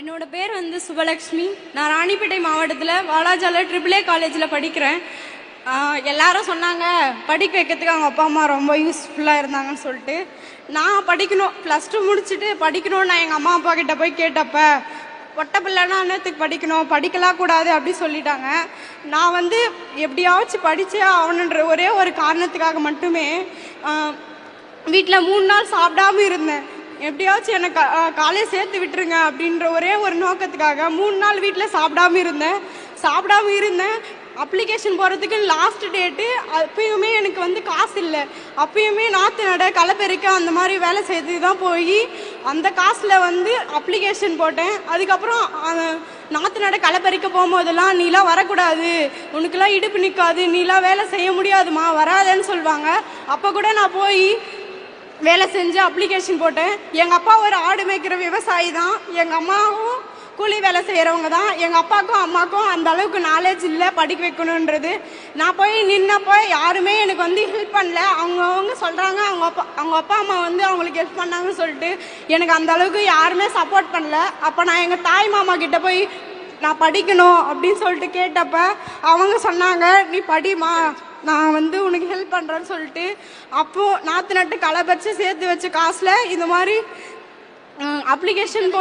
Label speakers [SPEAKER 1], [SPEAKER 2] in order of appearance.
[SPEAKER 1] என்னோட பேர் வந்து சுபலக்ஷ்மி. நான் ராணிப்பேட்டை மாவட்டத்தில் வாலாஜால AAA காலேஜில் படிக்கிறேன். எல்லாரும் சொன்னாங்க படிக்க வைக்கிறதுக்கு அவங்க அப்பா அம்மா ரொம்ப யூஸ்ஃபுல்லாக இருந்தாங்கன்னு சொல்லிட்டு நான் படிக்கணும் +2 முடிச்சுட்டு படிக்கணும்னு நான் எங்கள் அம்மா அப்பா கிட்ட போய் கேட்டப்ப பொட்ட பிள்ளைனா என்னத்துக்கு படிக்கணும், படிக்கலாம் கூடாது அப்படி சொல்லிட்டாங்க. நான் வந்து எப்படியாச்சும் படித்தே ஆகணுன்ற ஒரே ஒரு காரணத்துக்காக மட்டுமே வீட்டில் 3 நாள் சாப்பிடாம இருந்தேன். எப்படியாச்சும் என்னை காலேஜ் சேர்த்து விட்டுருங்க அப்படின்ற ஒரே ஒரு நோக்கத்துக்காக 3 நாள் வீட்டில் சாப்பிடாம இருந்தேன். அப்ளிகேஷன் போகிறதுக்கு லாஸ்ட் டேட்டு. அப்பயுமே எனக்கு வந்து காசு இல்லை. அப்பயுமே நாற்று நட களப்பெருக்க அந்த மாதிரி வேலை செய்து தான் போய் அந்த காசில் வந்து அப்ளிகேஷன் போட்டேன். அதுக்கப்புறம் நாற்று நட களப்பெருக்க போகும்போதெல்லாம் நீலாம் வரக்கூடாது, உனக்குலாம் இடுப்பு நிற்காது, நீலாம் வேலை செய்ய முடியாதுமா, வராதேன்னு சொல்லுவாங்க. அப்போ கூட நான் போய் வேலை செஞ்சு அப்ளிகேஷன் போட்டேன். எங்கள் அப்பா ஒரு ஆடு மேய்க்கிற விவசாயி தான், எங்கள் அம்மாவும் கூலி வேலை செய்கிறவங்க தான். எங்கள் அப்பாவுக்கும் அம்மாவுக்கும் அந்த அளவுக்கு நாலேஜ் இல்லை படிக்க வைக்கணுன்றது. நான் போய் நின்னப்போ யாருமே எனக்கு வந்து ஹெல்ப் பண்ணல. அவங்க சொல்கிறாங்க அவங்க அப்பா அம்மா வந்து அவங்களுக்கு ஹெல்ப் பண்ணாங்கன்னு சொல்லிட்டு எனக்கு அந்த அளவுக்கு யாருமே சப்போர்ட் பண்ணல. அப்போ நான் எங்கள் தாய் மாமா கிட்ட போய் நான் படிக்கணும் அப்படின்னு சொல்லிட்டு கேட்டப்ப அவங்க சொன்னாங்க, நீ படிமா, நான் வந்து உனக்கு ஹெல்ப் பண்ணுறேன்னு சொல்லிட்டு அப்போது நாற்று நட்டு களை பறித்து சேர்த்து வச்ச காசில் இந்த மாதிரி அப்ளிகேஷன்